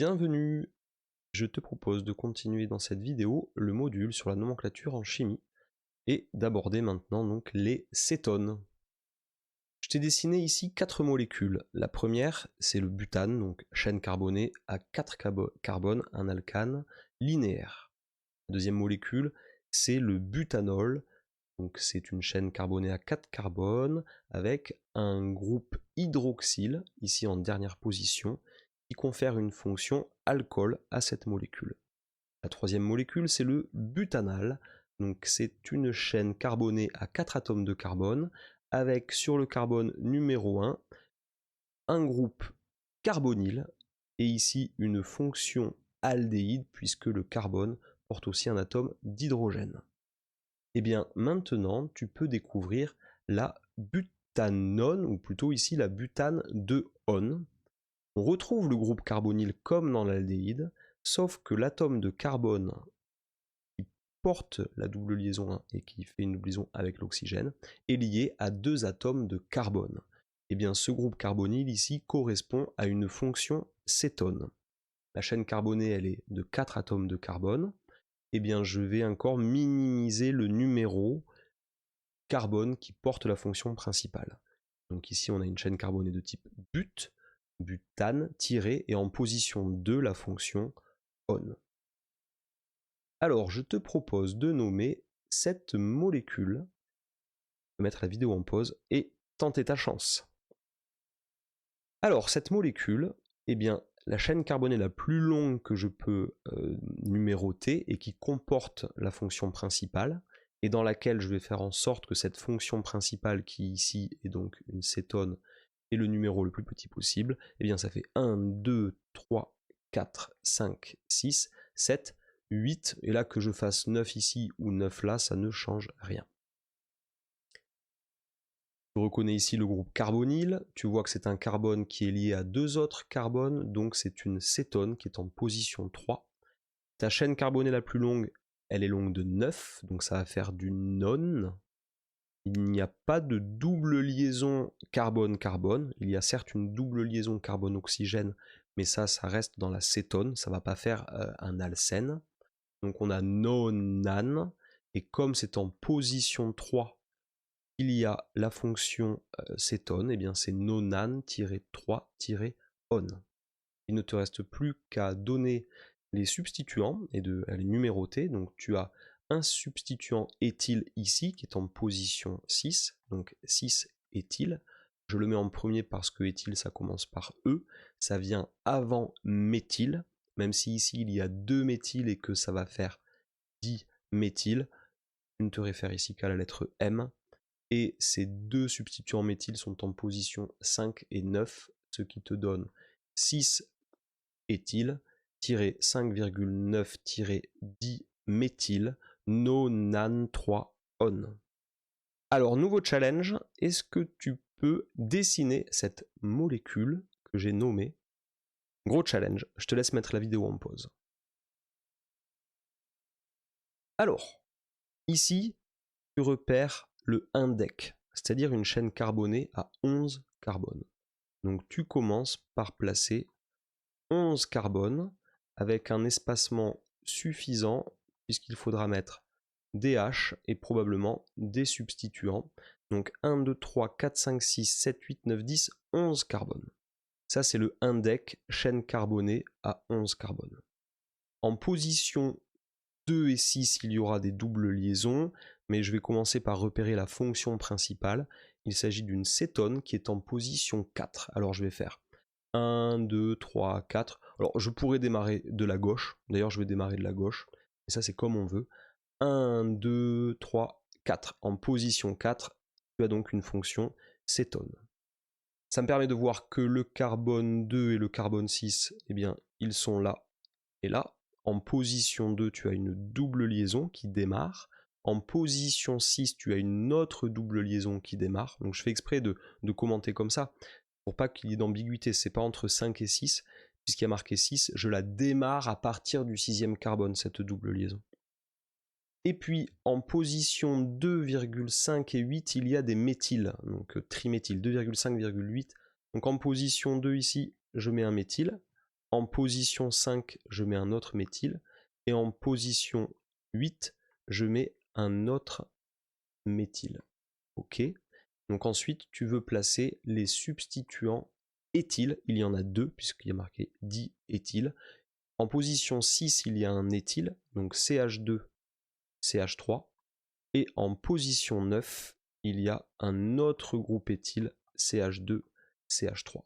Bienvenue! Je te propose de continuer dans cette vidéo le module sur la nomenclature en chimie et d'aborder maintenant donc les cétones. Je t'ai dessiné ici 4 molécules. La première, c'est le butane, donc chaîne carbonée à 4 carbones, un alcane linéaire. La deuxième molécule, c'est le butanol, donc c'est une chaîne carbonée à 4 carbones avec un groupe hydroxyle, ici en dernière position, qui confère une fonction alcool à cette molécule. La troisième molécule, c'est le butanal, donc c'est une chaîne carbonée à 4 atomes de carbone, avec sur le carbone numéro 1, un groupe carbonyle, et ici une fonction aldéhyde, puisque le carbone porte aussi un atome d'hydrogène. Et bien maintenant, tu peux découvrir la butanone, ou plutôt ici la butane 2-on. On retrouve le groupe carbonyle comme dans l'aldéhyde, sauf que l'atome de carbone qui porte la double liaison 1 et qui fait une double liaison avec l'oxygène est lié à 2 atomes de carbone. Et bien ce groupe carbonyle ici correspond à une fonction cétone. La chaîne carbonée elle est de 4 atomes de carbone. Et bien je vais encore minimiser le numéro carbone qui porte la fonction principale. Donc ici on a une chaîne carbonée de type but, butane, tiré, et en position 2 la fonction on. Alors je te propose de nommer cette molécule, de mettre la vidéo en pause et tenter ta chance. Alors cette molécule, eh bien la chaîne carbonée la plus longue que je peux numéroter et qui comporte la fonction principale, et dans laquelle je vais faire en sorte que cette fonction principale, qui ici est donc une cétone, ait le numéro le plus petit possible, eh bien ça fait 1, 2, 3, 4, 5, 6, 7, 8, et là que je fasse 9 ici ou 9 là, ça ne change rien. Tu reconnais ici le groupe carbonyle, tu vois que c'est un carbone qui est lié à 2 autres carbones, donc c'est une cétone qui est en position 3. Ta chaîne carbonée la plus longue, elle est longue de 9, donc ça va faire du non. Il n'y a pas de double liaison carbone-carbone, il y a certes une double liaison carbone-oxygène, mais ça reste dans la cétone, ça ne va pas faire un alcène. Donc on a nonan, et comme c'est en position 3, il y a la fonction cétone, et bien c'est nonan-3-on. Il ne te reste plus qu'à donner les substituants et à les numéroter. Donc tu as un substituant éthyle ici qui est en position 6, donc 6 éthyle. Je le mets en premier parce que éthyle ça commence par E, ça vient avant méthyle, même si ici il y a 2 méthyles et que ça va faire diméthyle. Je ne te réfère ici qu'à la lettre M. Et ces 2 substituants méthyle sont en position 5 et 9, ce qui te donne 6 éthyle, 5,9-10-méthyle, nonan3-on. Alors, nouveau challenge, est-ce que tu peux dessiner cette molécule que j'ai nommée? Gros challenge, je te laisse mettre la vidéo en pause. Alors, ici, tu repères le indec, c'est-à-dire une chaîne carbonée à 11 carbones. Donc tu commences par placer 11 carbones avec un espacement suffisant puisqu'il faudra mettre des H et probablement des substituants. Donc 1, 2, 3, 4, 5, 6, 7, 8, 9, 10, 11 carbones. Ça c'est le indec chaîne carbonée à 11 carbones. En position 2 et 6, il y aura des doubles liaisons, mais je vais commencer par repérer la fonction principale. Il s'agit d'une cétone qui est en position 4. Alors je vais faire 1, 2, 3, 4. Alors je pourrais démarrer de la gauche. D'ailleurs je vais démarrer de la gauche. Et ça c'est comme on veut. 1, 2, 3, 4. En position 4, tu as donc une fonction cétone. Ça me permet de voir que le carbone 2 et le carbone 6, eh bien, ils sont là et là. En position 2, tu as une double liaison qui démarre. En position 6, tu as une autre double liaison qui démarre. Donc je fais exprès de commenter comme ça, pour pas qu'il y ait d'ambiguïté. C'est pas entre 5 et 6, puisqu'il y a marqué 6, je la démarre à partir du 6e carbone, cette double liaison. Et puis en position 2,5 et 8, il y a des méthyles, donc triméthyle, 2,5,8. Donc en position 2 ici, je mets un méthyle. En position 5, je mets un autre méthyle. Et en position 8, je mets un autre méthyle. Ok. Donc ensuite, tu veux placer les substituants éthyl. Il y en a 2, puisqu'il y a marqué diéthyl. En position 6, il y a un éthyle, donc CH2, CH3. Et en position 9, il y a un autre groupe éthyle, CH2, CH3.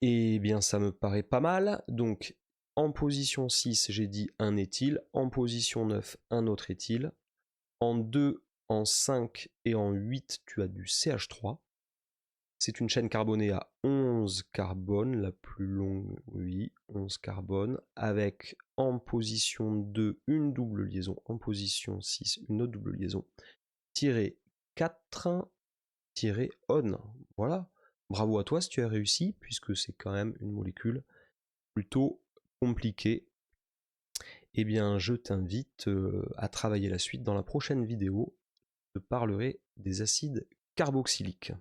Et bien ça me paraît pas mal. Donc en position 6, j'ai dit un éthyle. En position 9, un autre éthyle. En 2, en 5 et en 8, tu as du CH3. C'est une chaîne carbonée à 11 carbones, la plus longue, oui, 11 carbones, avec en position 2 une double liaison, en position 6 une autre double liaison, tiré 4, tiré on. Voilà, bravo à toi si tu as réussi, puisque c'est quand même une molécule plutôt compliquée. Eh bien, je t'invite à travailler la suite dans la prochaine vidéo. Je te parlerai des acides carboxyliques.